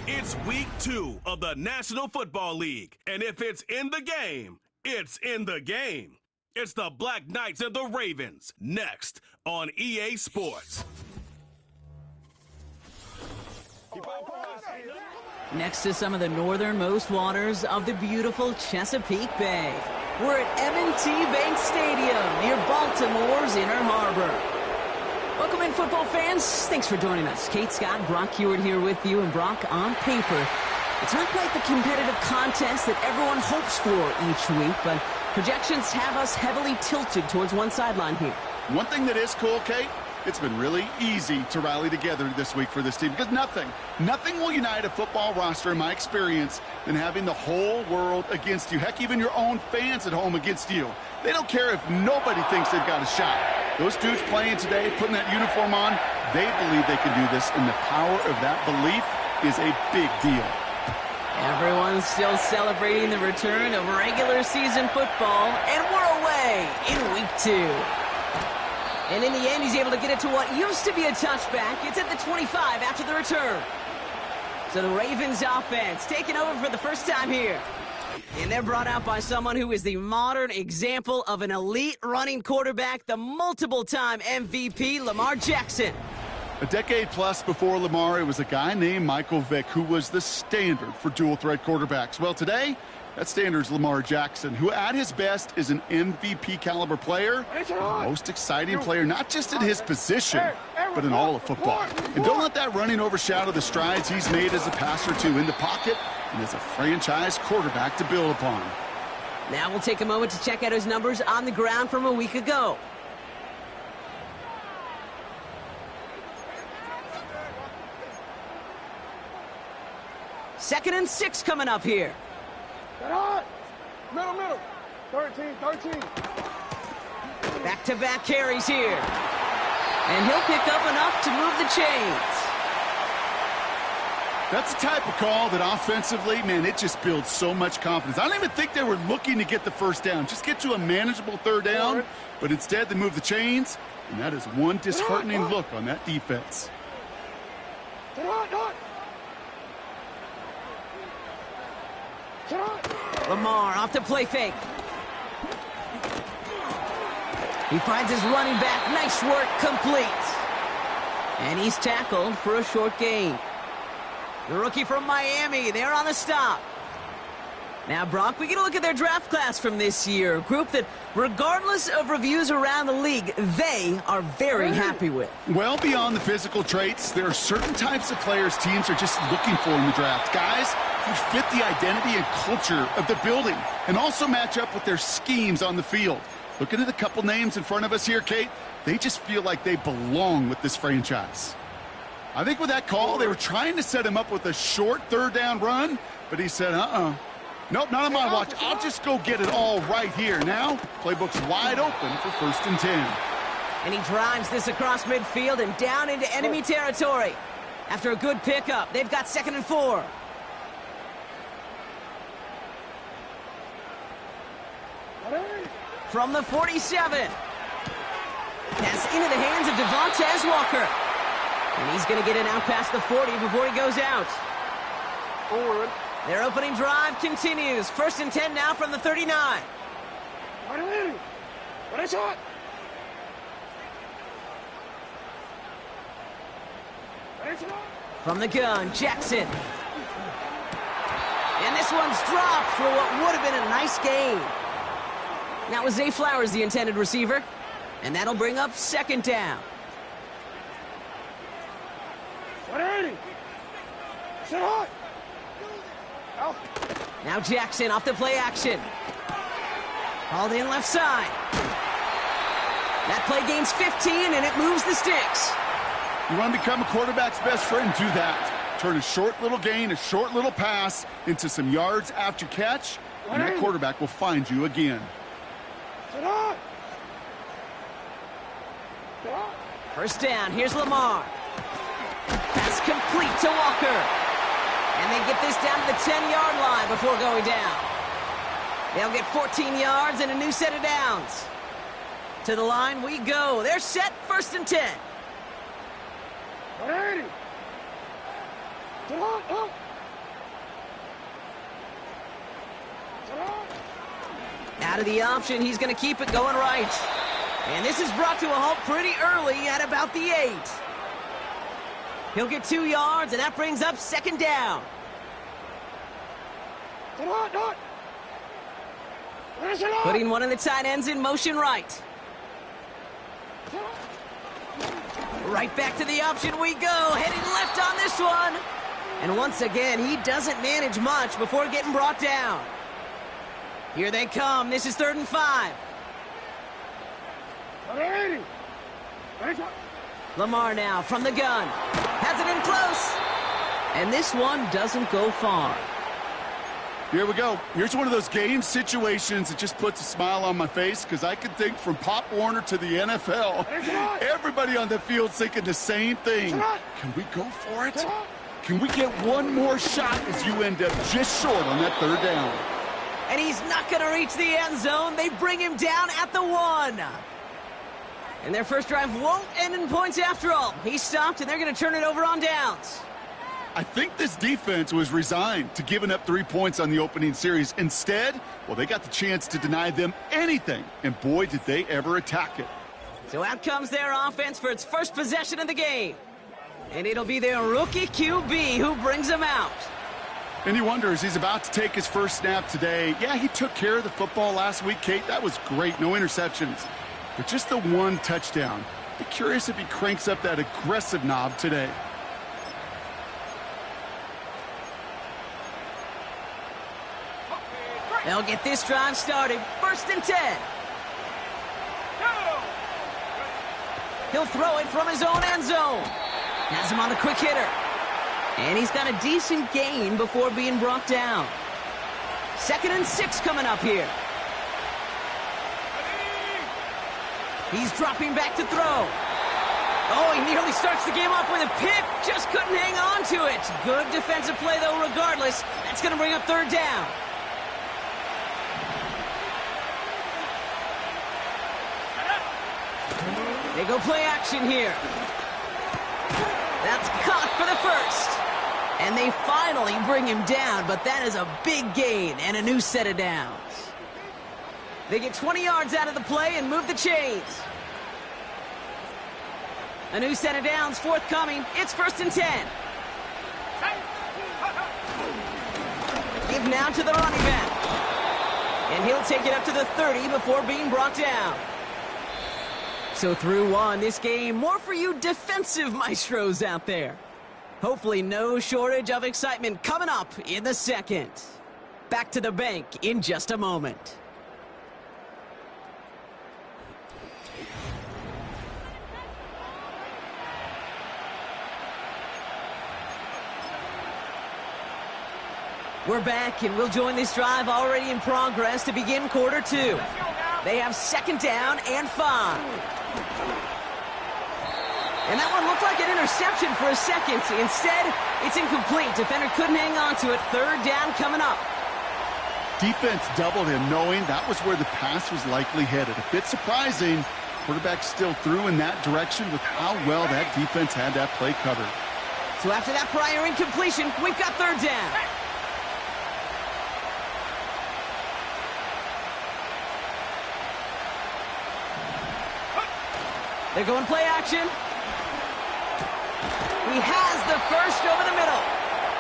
It's week 2 of the National Football League, and if it's in the game, it's in the game. It's the Black Knights and the Ravens, next on EA Sports. Next to some of the northernmost waters of the beautiful Chesapeake Bay, we're at M&T Bank Stadium near Baltimore's Inner Harbor. Welcome in, football fans. Thanks for joining us. Kate, Scott, Brock Hewitt here with you. And Brock, on paper, it's not quite the competitive contest that everyone hopes for each week, but projections have us heavily tilted towards one sideline here. One thing that is cool, Kate, it's been really easy to rally together this week for this team because nothing will unite a football roster, in my experience, than having the whole world against you. Heck, even your own fans at home against you. They don't care if nobody thinks they've got a shot. Those dudes playing today, putting that uniform on, they believe they can do this, and the power of that belief is a big deal. Everyone's still celebrating the return of regular season football, and we're away in week 2. And in the end, he's able to get it to what used to be a touchback. It's at the 25 after the return. So the Ravens offense taking over for the first time here. And they're brought out by someone who is the modern example of an elite running quarterback, the multiple-time MVP, Lamar Jackson. A decade plus before Lamar, it was a guy named Michael Vick who was the standard for dual-threat quarterbacks. Well, today, that standard is Lamar Jackson, who at his best is an MVP-caliber player, the most exciting player, not just in his position, but in all of football. And don't let that running overshadow the strides he's made as a passer, too, in the pocket and as a franchise quarterback to build upon. Now we'll take a moment to check out his numbers on the ground from a week ago. Second and 6 coming up here. Middle. 13. Back-to-back carries here. And he'll pick up enough to move the chains. That's the type of call that offensively, man, it just builds so much confidence. I don't even think they were looking to get the first down. Just get to a manageable third down. But instead, they move the chains. And that is one disheartening look on that defense. Lamar off the play fake. He finds his running back. Nice work, complete. And he's tackled for a short gain. The rookie from Miami, they're on the stop. Now, Brock, we get a look at their draft class from this year. A group that, regardless of reviews around the league, they are very happy with. Well, beyond the physical traits, there are certain types of players teams are just looking for in the draft. Guys who fit the identity and culture of the building and also match up with their schemes on the field. Looking at a couple names in front of us here, Kate, they just feel like they belong with this franchise. I think with that call, they were trying to set him up with a short third down run, but he said, nope, not on my watch. I'll just go get it all right here. Now, playbook's wide open for 1st and 10. And he drives this across midfield and down into enemy territory. After a good pickup, they've got 2nd and 4. From the 47. Pass into the hands of Devontae Walker. And he's going to get it out past the 40 before he goes out. Forward. Their opening drive continues. 1st and 10 now from the 39. From the gun, Jackson. And this one's dropped for what would have been a nice gain. That was Zay Flowers, the intended receiver. And that'll bring up second down. Now Jackson off the play action. Hauled in left side. That play gains 15, and it moves the sticks. You want to become a quarterback's best friend, do that. Turn a short little gain, a short little pass into some yards after catch, and that quarterback will find you again. First down, here's Lamar. Pass complete to Walker. And they get this down to the 10-yard line before going down. They'll get 14 yards and a new set of downs. To the line we go. They're set, first and 10. Out of the option, he's going to keep it going right. And this is brought to a halt pretty early at about the 8. He'll get 2 yards, and that brings up second down. Putting one of the tight ends in motion right. Right back to the option we go. Heading left on this one. And once again, he doesn't manage much before getting brought down. Here they come. This is 3rd and 5. Lamar now from the gun. Has it in close. And this one doesn't go far. Here we go. Here's one of those game situations that just puts a smile on my face because I can think from Pop Warner to the NFL. Everybody on the field's thinking the same thing. Can we go for it? Can we get one more shot as you end up just short on that 3rd down? And he's not going to reach the end zone. They bring him down at the 1. And their first drive won't end in points after all. He stopped, and they're going to turn it over on downs. I think this defense was resigned to giving up 3 points on the opening series. Instead, well, they got the chance to deny them anything, and boy, did they ever attack it. So out comes their offense for its first possession of the game. And it'll be their rookie QB who brings them out. And he wonders, he's about to take his first snap today. Yeah, he took care of the football last week, Kate. That was great, no interceptions. But just the 1 touchdown. Be curious if he cranks up that aggressive knob today. They'll get this drive started. 1st and 10. He'll throw it from his own end zone. Has him on a quick hitter. And he's got a decent gain before being brought down. 2nd and 6 coming up here. He's dropping back to throw. Oh, he nearly starts the game off with a pick. Just couldn't hang on to it. Good defensive play, though, regardless. That's going to bring up 3rd down. They go play action here. That's caught for the first. And they finally bring him down, but that is a big gain and a new set of downs. They get 20 yards out of the play and move the chains. A new set of downs forthcoming. It's 1st and 10. Give now to the running back. And he'll take it up to the 30 before being brought down. So through 1, this game, more for you defensive maestros out there. Hopefully no shortage of excitement coming up in the 2nd. Back to the bank in just a moment. We're back, and we'll join this drive already in progress to begin quarter 2. They have 2nd down and 5. And that one looked like an interception for a second. Instead, it's incomplete. Defender couldn't hang on to it. 3rd down coming up. Defense doubled him, knowing that was where the pass was likely headed. A bit surprising. Quarterback still threw in that direction with how well that defense had that play covered. So after that prior incompletion, we've got 3rd down. They're going play action. He has the first over the middle.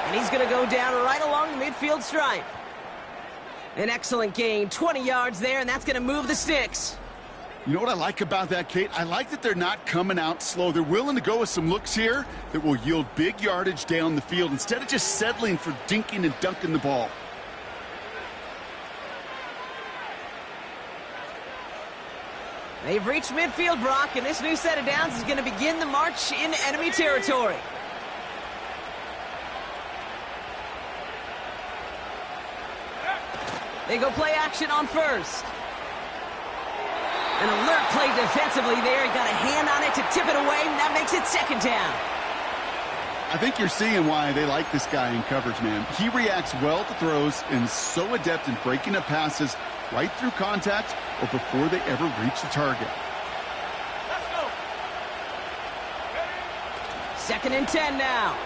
And he's going to go down right along the midfield stripe. An excellent gain, 20 yards there, and that's going to move the sticks. You know what I like about that, Kate? I like that they're not coming out slow. They're willing to go with some looks here that will yield big yardage down the field instead of just settling for dinking and dunking the ball. They've reached midfield, Brock, and this new set of downs is going to begin the march in enemy territory. They go play action on first. An alert play defensively there. He got a hand on it to tip it away, and that makes it second down. I think you're seeing why they like this guy in coverage, man. He reacts well to throws and is so adept in breaking up passes right through contact or before they ever reach the target. Let's go. Second and 10 now.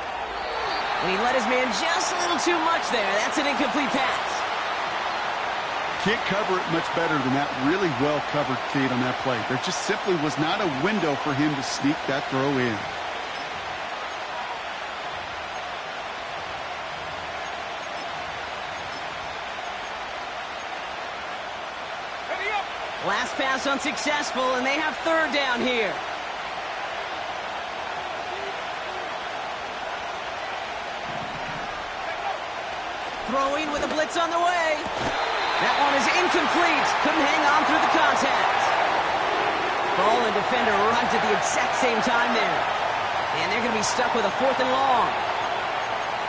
And he let his man just a little too much there. That's an incomplete pass. Can't cover it much better than that really well-covered Kate on that play. There just simply was not a window for him to sneak that throw in. Last pass unsuccessful, and they have third down here. Throwing with a blitz on the way. That one is incomplete. Couldn't hang on through the contact. Ball and defender arrived at the exact same time there. And they're going to be stuck with a fourth and long.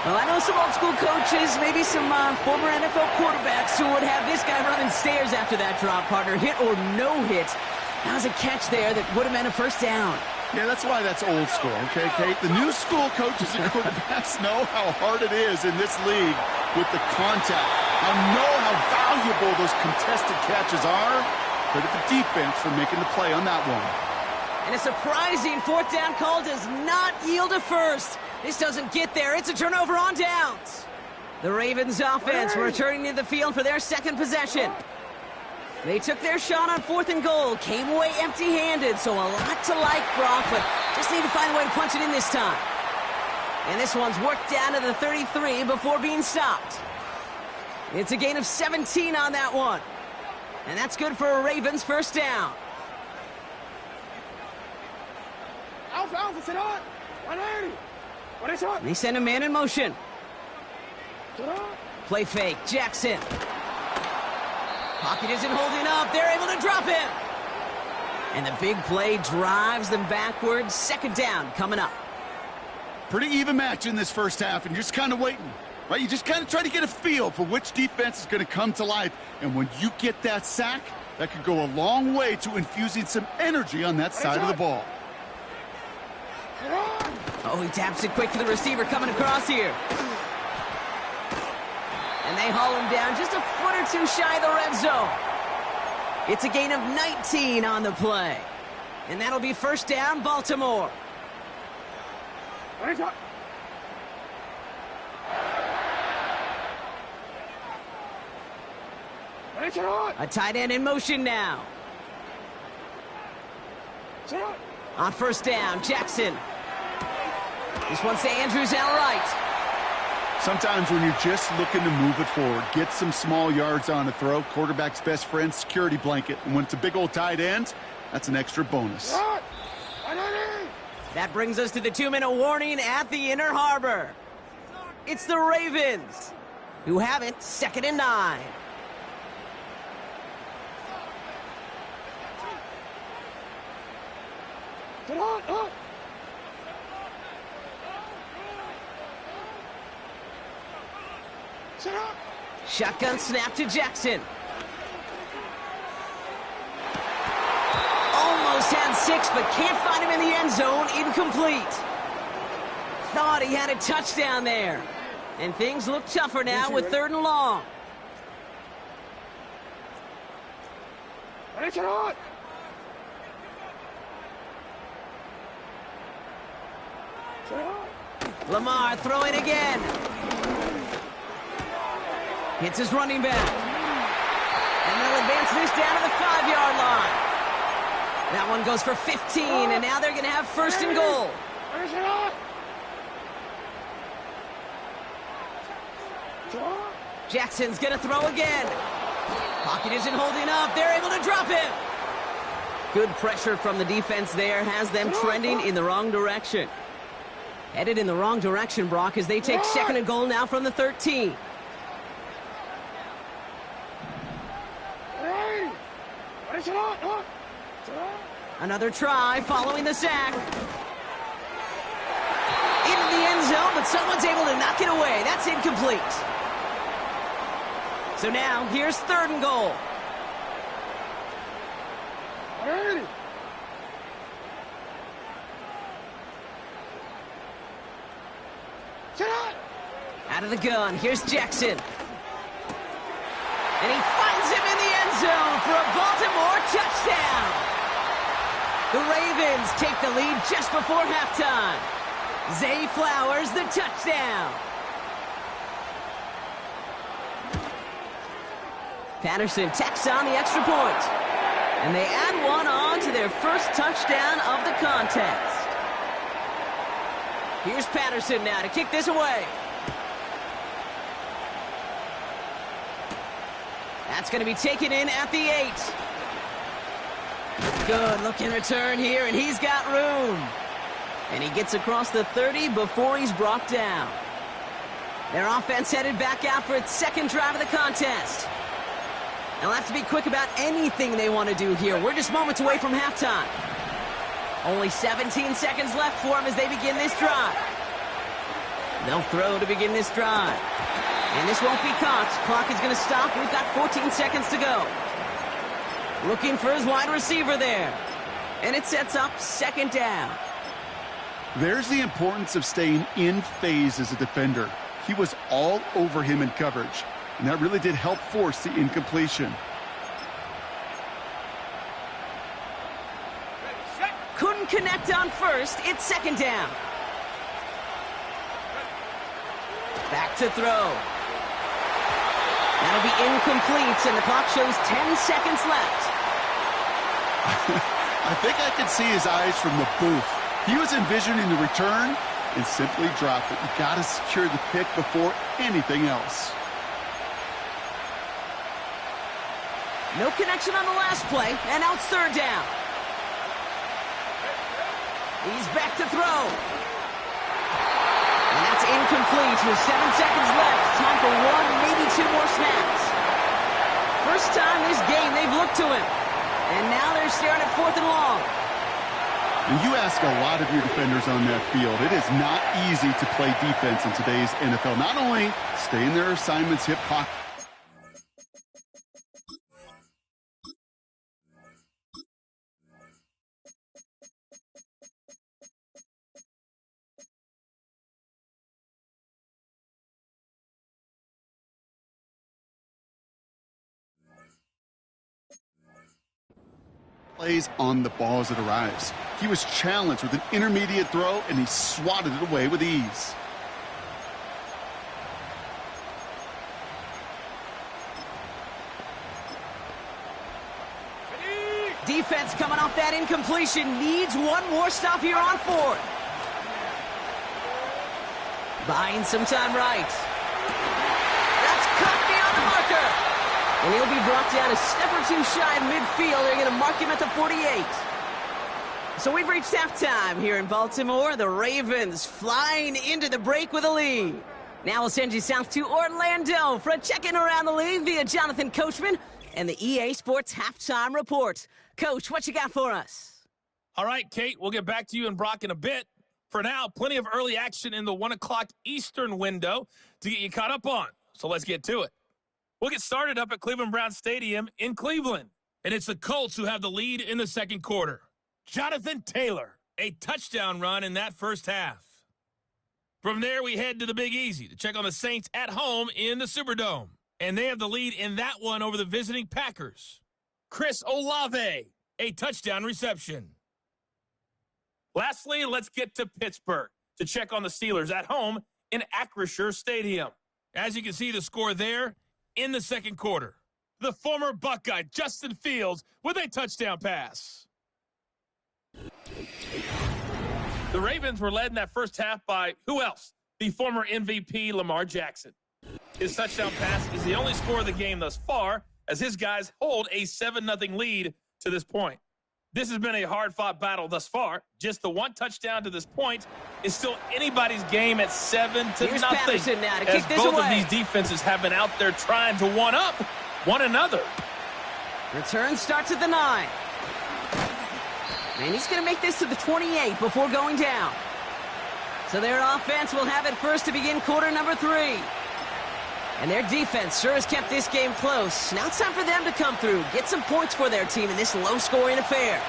Well, I know some old-school coaches, maybe some former NFL quarterbacks who would have this guy running stairs after that drop, partner. Hit or no hit. That was a catch there that would have meant a first down. Yeah, that's why that's old school, okay, Kate? The new school coaches and quarterbacks know how hard it is in this league with the contact. I know how valuable those contested catches are. Credit the defense for making the play on that one. And a surprising fourth down call does not yield a first. This doesn't get there. It's a turnover on downs. The Ravens offense returning to the field for their second possession. They took their shot on fourth and goal, came away empty-handed, so a lot to like, Brock, but just need to find a way to punch it in this time. And this one's worked down to the 33 before being stopped. It's a gain of 17 on that one. And that's good for a Ravens first down. Alpha, sit on. 180. What is it? They send a man in motion. Sit on. Play fake, Jackson. Pocket isn't holding up. They're able to drop him. And the big play drives them backwards. Second down coming up. Pretty even match in this first half, and you're just kind of waiting, right? You just kind of try to get a feel for which defense is going to come to life. And when you get that sack, that could go a long way to infusing some energy on that side of the ball. Oh, he taps it quick to the receiver coming across here. And they haul him down just a foot or two shy of the red zone. It's a gain of 19 on the play. And that'll be first down, Baltimore. What is it? What is it? A tight end in motion now. Sit on. On first down, Jackson. This one's to Andrews out right. Sometimes when you're just looking to move it forward, get some small yards on a throw, quarterback's best friend, security blanket. And when it's a big old tight end, that's an extra bonus. That brings us to the 2-minute warning at the Inner Harbor. It's the Ravens, who have it, 2nd and 9. Sit on. Up. Sit on. Shotgun snap to Jackson. Almost had 6, but can't find him in the end zone. Incomplete. Thought he had a touchdown there. And things look tougher now with 3rd and long. Sit on. Sit on. Lamar throwing again. Hits his running back. And they'll advance this down to the 5-yard line. That one goes for 15, and now they're going to have first and goal. Jackson's going to throw again. Pocket isn't holding up. They're able to drop him. Good pressure from the defense there has them trending in the wrong direction. Headed in the wrong direction, Brock, as they take second and goal now from the 13. Another try following the sack. Into the end zone, but someone's able to knock it away. That's incomplete. So now, here's third and goal. Out of the gun, here's Jackson. And he finds him in the end zone for a Baltimore touchdown. The Ravens take the lead just before halftime. Zay Flowers, the touchdown. Patterson tacks on the extra point. And they add one on to their first touchdown of the contest. Here's Patterson now to kick this away. That's going to be taken in at the 8. Good looking return here, and he's got room. And he gets across the 30 before he's brought down. Their offense headed back out for its second drive of the contest. They'll have to be quick about anything they want to do here. We're just moments away from halftime. Only 17 seconds left for them as they begin this drive. They'll throw to begin this drive. And this won't be caught. Clock is going to stop. We've got 14 seconds to go. Looking for his wide receiver there. And it sets up second down. There's the importance of staying in phase as a defender. He was all over him in coverage, and that really did help force the incompletion. Couldn't connect on first. It's second down. Back to throw. That'll be incomplete, and the clock shows 10 seconds left. I think I could see his eyes from the booth. He was envisioning the return and simply dropped it. You got to secure the pick before anything else. No connection on the last play, and now it's third down. He's back to throw. And that's incomplete with 7 seconds left. Time for one, maybe two more snaps. First time this game they've looked to him. And now they're staring at fourth and long. And you ask a lot of your defenders on that field. It is not easy to play defense in today's NFL. Not only stay in their assignments, hip pocket. Plays on the ball as it arrives. He was challenged with an intermediate throw, and he swatted it away with ease. Defense coming off that incompletion needs one more stop here on fourth. Buying some time right. That's cut beyond the marker. And he'll be brought down a step or two shy of midfield. They're going to mark him at the 48. So we've reached halftime here in Baltimore. The Ravens flying into the break with a lead. Now we'll send you south to Orlando for a check-in around the league via Jonathan Coachman and the EA Sports Halftime Report. Coach, what you got for us? All right, Kate, we'll get back to you and Brock in a bit. For now, plenty of early action in the 1 o'clock Eastern window to get you caught up on. So let's get to it. We'll get started up at Cleveland Brown Stadium in Cleveland. And it's the Colts who have the lead in the second quarter. Jonathan Taylor, a touchdown run in that first half. From there, we head to the Big Easy to check on the Saints at home in the Superdome. And they have the lead in that one over the visiting Packers. Chris Olave, a touchdown reception. Lastly, let's get to Pittsburgh to check on the Steelers at home in Acrisure Stadium. As you can see the score there in the second quarter. The former Buckeye, Justin Fields, with a touchdown pass. The Ravens were led in that first half by who else? The former MVP, Lamar Jackson. His touchdown pass is the only score of the game thus far, as his guys hold a 7-0 lead to this point. This has been a hard-fought battle thus far. Just the one touchdown to this point is still anybody's game at 7-0. Here's Patterson now to as kick this both away. of these defenses have been out there trying to one-up one another. Return starts at the 9. And he's going to make this to the 28 before going down. So their offense will have it first to begin quarter number 3. And their defense sure has kept this game close. Now it's time for them to come through, get some points for their team in this low-scoring affair.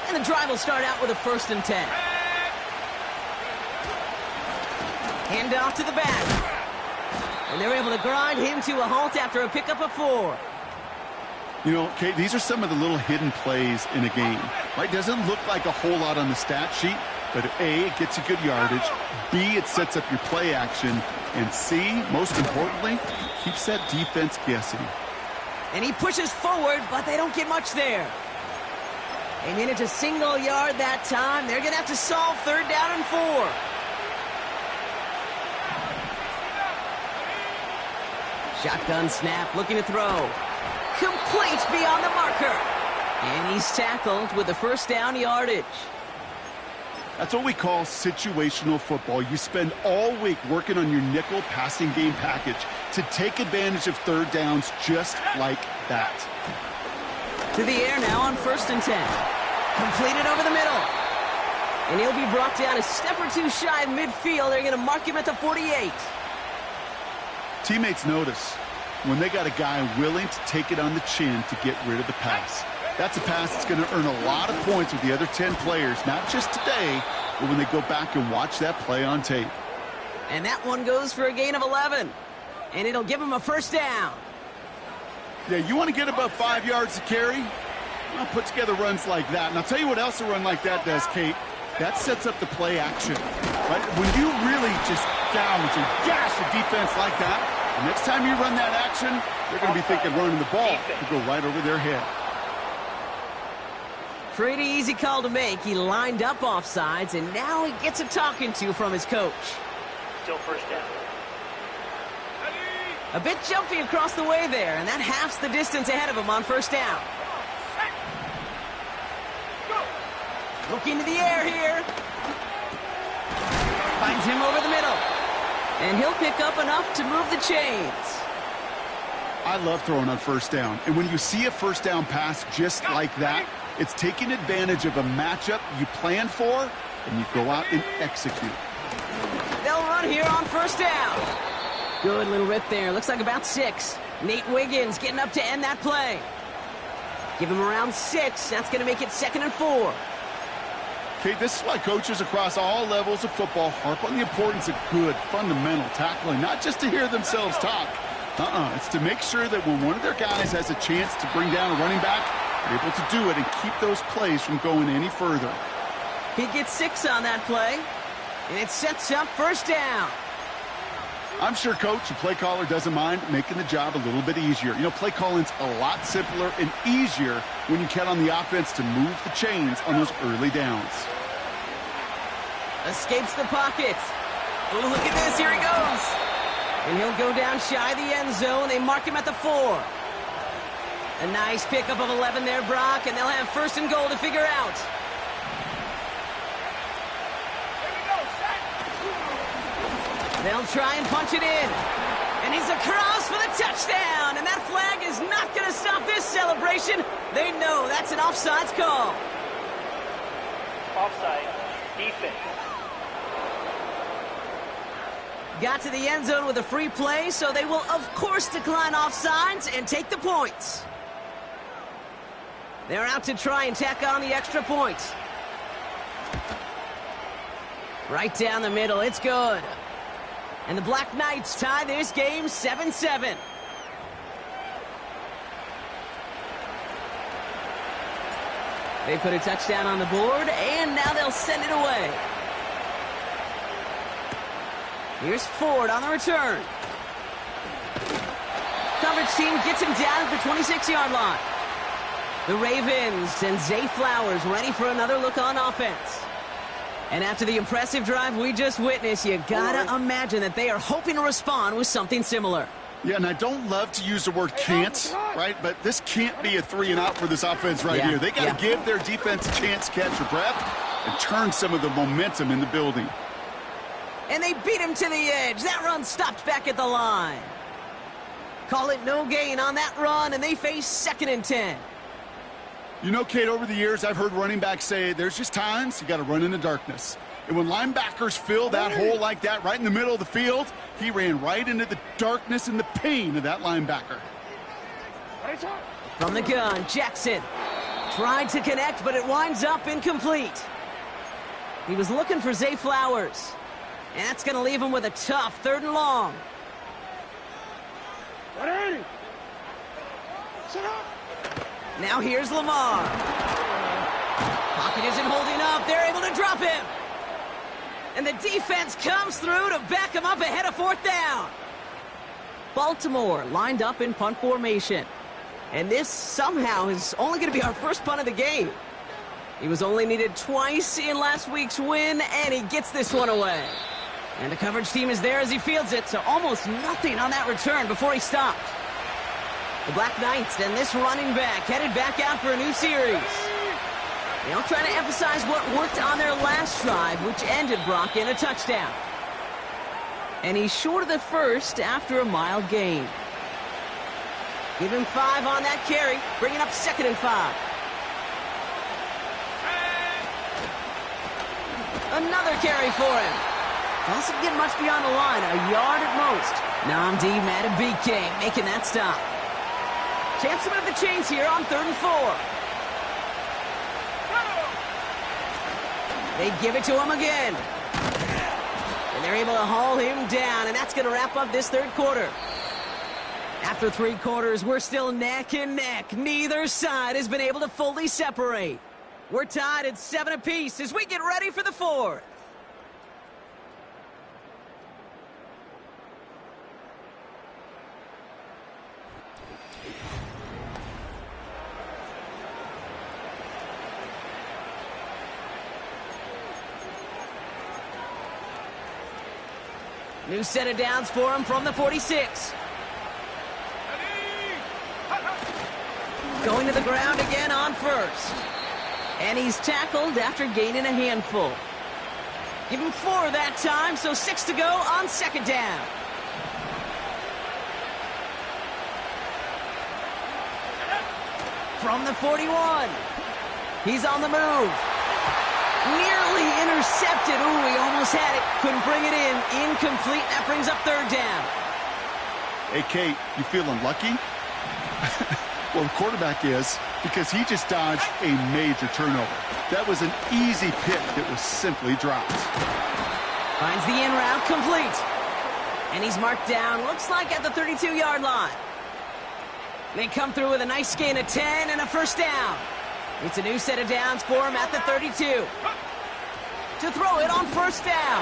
And the drive will start out with a 1st and 10. Hand off to the back. And they're able to grind him to a halt after a pickup of 4. You know, Kate, these are some of the little hidden plays in a game. Right? Doesn't look like a whole lot on the stat sheet, but A, it gets you good yardage. B, it sets up your play action. And C, most importantly, keeps that defense guessing. And he pushes forward, but they don't get much there. And in it's a single yard that time. They're going to have to solve 3rd down and 4. Shotgun snap, looking to throw. Complete beyond the marker. And he's tackled with the 1st down yardage. That's what we call situational football. You spend all week working on your nickel passing game package to take advantage of 3rd downs just like that. To the air now on 1st and 10. Completed over the middle. And he'll be brought down a step or 2 shy of midfield. They're going to mark him at the 48. Teammates notice when they got a guy willing to take it on the chin to get rid of the pass. That's a pass that's going to earn a lot of points with the other 10 players, not just today, but when they go back and watch that play on tape. And that one goes for a gain of 11. And it'll give him a 1st down. Yeah, you want to get above 5 yards to carry? Well, put together runs like that. And I'll tell you what else a run like that does, Kate. That sets up the play action. Right? When you really just gouge and gash a defense like that, the next time you run that action, they're going to be thinking running the ball to go right over their head. Pretty easy call to make. He lined up offsides, and now he gets a talking to from his coach. Still 1st down. A bit jumpy across the way there, and that halves the distance ahead of him on 1st down. Looking to the air here. Finds him over the middle. And he'll pick up enough to move the chains. I love throwing on 1st down. And when you see a 1st down pass just like that, it's taking advantage of a matchup you planned for, and you go out and execute. They'll run here on 1st down. Good little rip there. Looks like about 6. Nate Wiggins getting up to end that play. Give him around 6. That's going to make it 2nd and 4. Okay, this is why coaches across all levels of football harp on the importance of good, fundamental tackling, not just to hear themselves talk. It's to make sure that when one of their guys has a chance to bring down a running back, they're able to do it and keep those plays from going any further. He gets 6 on that play, and it sets up 1st down. I'm sure coach and play caller doesn't mind making the job a little bit easier. You know, play calling's a lot simpler and easier when you count on the offense to move the chains on those early downs. Escapes the pocket. Oh, look at this. Here he goes. And he'll go down shy of the end zone. They mark him at the 4. A nice pickup of 11 there, Brock, and they'll have 1st and goal to figure out. They'll try and punch it in. And he's across for the touchdown. And that flag is not going to stop this celebration. They know that's an offsides call. Offside. Defense. Got to the end zone with a free play, so they will, of course, decline offsides and take the points. They're out to try and tack on the extra point. Right down the middle. It's good. And the Black Knights tie this game 7-7. They put a touchdown on the board, and now they'll send it away. Here's Ford on the return. Coverage team gets him down at the 26-yard line. The Ravens and Zay Flowers ready for another look on offense. And after the impressive drive we just witnessed, you gotta imagine that they are hoping to respond with something similar. Yeah, and I don't love to use the word can't, right? But this can't be a 3-and-out for this offense right here. They got to give their defense a chance to catch their breath and turn some of the momentum in the building. And they beat him to the edge. That run stopped back at the line. Call it no gain on that run, and they face 2nd and 10. You know, Kate, over the years, I've heard running backs say there's just times you got to run in the darkness. And when linebackers fill that hole like that right in the middle of the field, he ran right into the darkness and the pain of that linebacker. From the gun, Jackson tried to connect, but it winds up incomplete. He was looking for Zay Flowers, and that's going to leave him with a tough 3rd and long. Now here's Lamar. Pocket isn't holding up. They're able to drop him. And the defense comes through to back him up ahead of 4th down. Baltimore lined up in punt formation. And this somehow is only going to be our first punt of the game. He was only needed twice in last week's win, and he gets this one away. And the coverage team is there as he fields it, so almost nothing on that return before he stopped. The Black Knights and this running back headed back out for a new series. They'll try to emphasize what worked on their last drive, which ended Brock in a touchdown. And he's short of the first after a mild gain. Give him 5 on that carry, bringing up 2nd and 5. Another carry for him. Doesn't get much beyond the line, a yard at most. Namdi Matabike making that stop. Chance to move the chains here on 3rd and 4. They give it to him again. And they're able to haul him down, and that's going to wrap up this 3rd quarter. After 3 quarters, we're still neck and neck. Neither side has been able to fully separate. We're tied at 7 apiece as we get ready for the 4th. New set of downs for him from the 46. Going to the ground again on 1st. And he's tackled after gaining a handful. Give him 4 that time, so 6 to go on 2nd down. From the 41. He's on the move. Nearly intercepted. Ooh, he almost had it. Couldn't bring it in. Incomplete. That brings up 3rd down. Hey, Kate, you feeling lucky? Well, the quarterback is, because he just dodged a major turnover. That was an easy pick that was simply dropped. Finds the in route complete. And he's marked down, looks like at the 32-yard line. They come through with a nice gain of 10 and a 1st down. It's a new set of downs for him at the 32. To throw it on 1st down.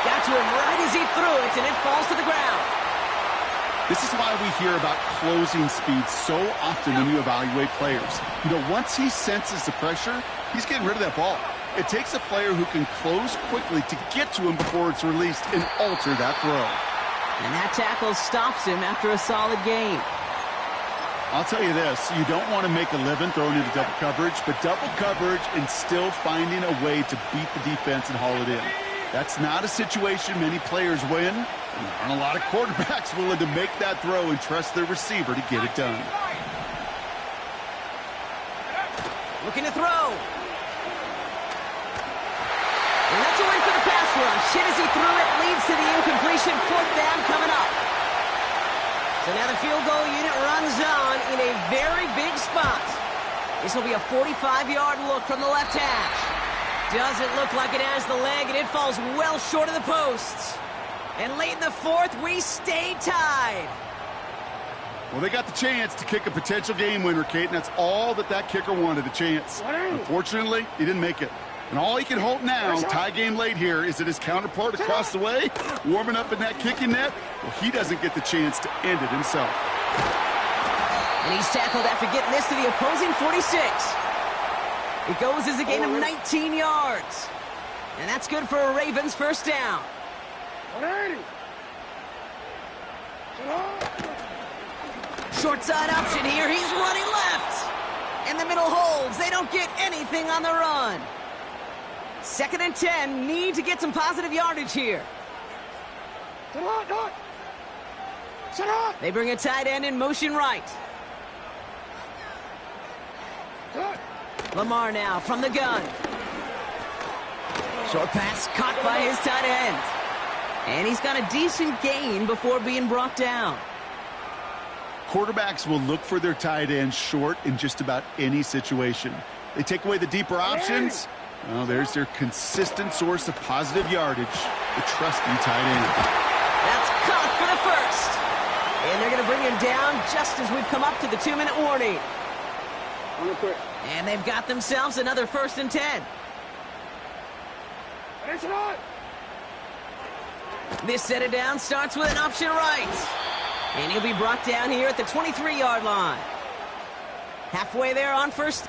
Got to him right as he threw it, and it falls to the ground. This is why we hear about closing speed so often when you evaluate players. You know, once he senses the pressure, he's getting rid of that ball. It takes a player who can close quickly to get to him before it's released and alter that throw. And that tackle stops him after a solid gain. I'll tell you this, you don't want to make a living throwing into double coverage, but double coverage and still finding a way to beat the defense and haul it in. That's not a situation many players win, and there aren't a lot of quarterbacks willing to make that throw and trust their receiver to get it done. Looking to throw. And that's a win for the pass rush. Hit as he threw it, leads to the incompletion. 4th down coming up. So now the field goal unit runs on in a very big spot. This will be a 45-yard look from the left hash. Doesn't look like it has the leg, and it falls well short of the posts. And late in the 4th, we stay tied. Well, they got the chance to kick a potential game winner, Kate, and that's all that kicker wanted, a chance. Unfortunately, he didn't make it. And all he can hope now, tie game late here, is that his counterpart across the way, warming up in that kicking net, well, he doesn't get the chance to end it himself. And he's tackled after getting this to the opposing 46. It goes as a gain of 19 yards. And that's good for a Ravens first down. 180. Short side option here. He's running left. And the middle holds. They don't get anything on the run. 2nd and 10. Need to get some positive yardage here. They bring a tight end in motion right. Lamar now from the gun. Short pass caught by his tight end. And he's got a decent gain before being brought down. Quarterbacks will look for their tight end short in just about any situation. They take away the deeper options. Well, there's their consistent source of positive yardage, the trusty tight end. That's caught for the first. And they're going to bring him down just as we've come up to the 2-minute warning. And they've got themselves another 1st and 10. This set it down starts with an option right. And he'll be brought down here at the 23-yard line. Halfway there on first.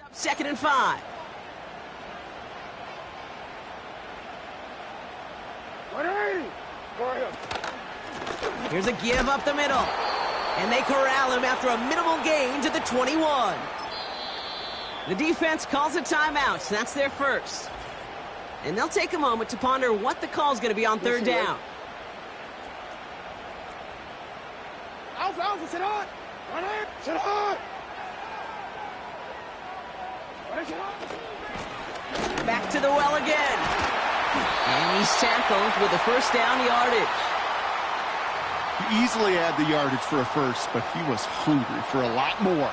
Up 2nd and 5. Here's a give up the middle. And they corral him after a minimal gain to the 21. The defense calls a timeout. That's their first. And they'll take a moment to ponder what the call is going to be on 3rd down. Alpha, sit on. Sit on. Back to the well again. And he's tackled with a 1st down yardage. He easily had the yardage for a first, but he was hungry for a lot more.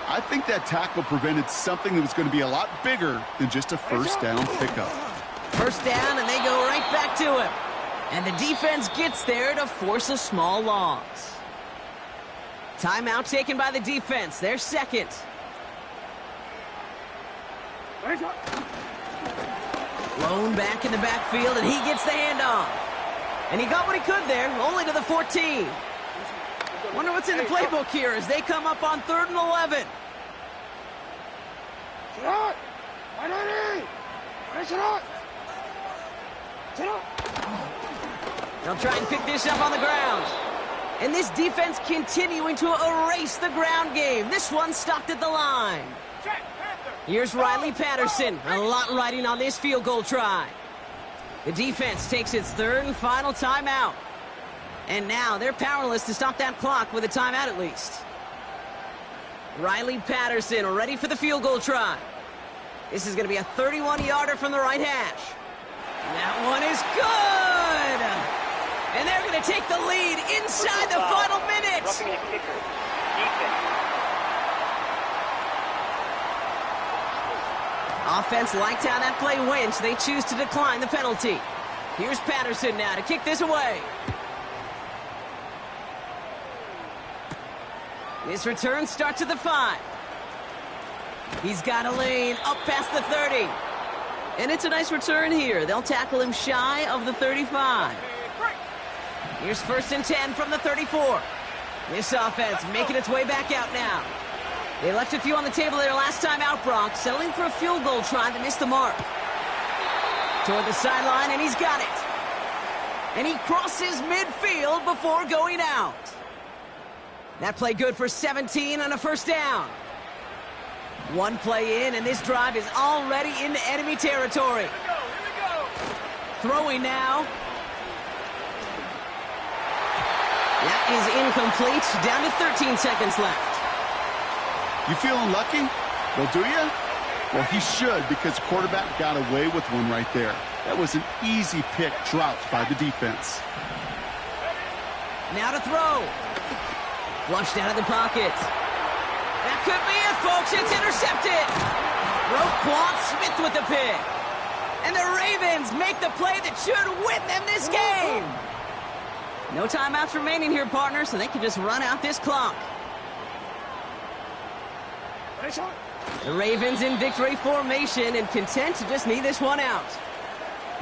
I think that tackle prevented something that was going to be a lot bigger than just a 1st down pickup. 1st down, and they go right back to him. And the defense gets there to force a small loss. Timeout taken by the defense. Their 2nd. Lone back in the backfield, and he gets the handoff. And he got what he could there, only to the 14. Wonder what's in the playbook here as they come up on 3rd and 11. They'll try and pick this up on the ground. And this defense continuing to erase the ground game. This one stopped at the line. Here's Riley Patterson. A lot riding on this field goal try. The defense takes its 3rd and final timeout. And now they're powerless to stop that clock with a timeout at least. Riley Patterson ready for the field goal try. This is going to be a 31-yarder from the right hash. That one is good! And they're going to take the lead inside the final minute. Roughing the kicker. Defense. Offense liked how that play went, so they choose to decline the penalty. Here's Patterson now to kick this away. This return starts at the 5. He's got a lane up past the 30. And it's a nice return here. They'll tackle him shy of the 35. Here's 1st and 10 from the 34. This offense making its way back out now. They left a few on the table there last time out, Brock, settling for a field goal try that missed the mark. Toward the sideline, and he's got it. And he crosses midfield before going out. That play good for 17 and a 1st down. One play in, and this drive is already into enemy territory. Here we go. Throwing now. That is incomplete. Down to 13 seconds left. You feeling lucky? Well, do you? Well, he should, because the quarterback got away with one right there. That was an easy pick dropped by the defense. Now to throw. Flushed out of the pocket. That could be it, folks. It's intercepted. Roquan Smith with the pick. And the Ravens make the play that should win them this game. No timeouts remaining here, partner, so they can just run out this clock. The Ravens in victory formation and content to just need this one out.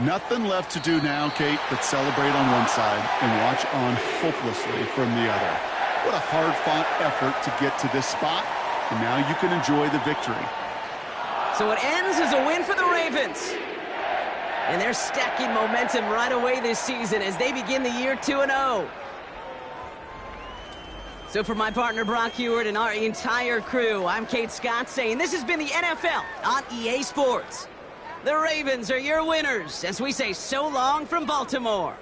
Nothing left to do now, Kate, but celebrate on one side and watch on hopelessly from the other. What a hard-fought effort to get to this spot, and now you can enjoy the victory. So it ends as a win for the Ravens. And they're stacking momentum right away this season as they begin the year 2-0. So for my partner Brock Heward and our entire crew, I'm Kate Scott saying this has been the NFL on EA Sports. The Ravens are your winners as we say so long from Baltimore.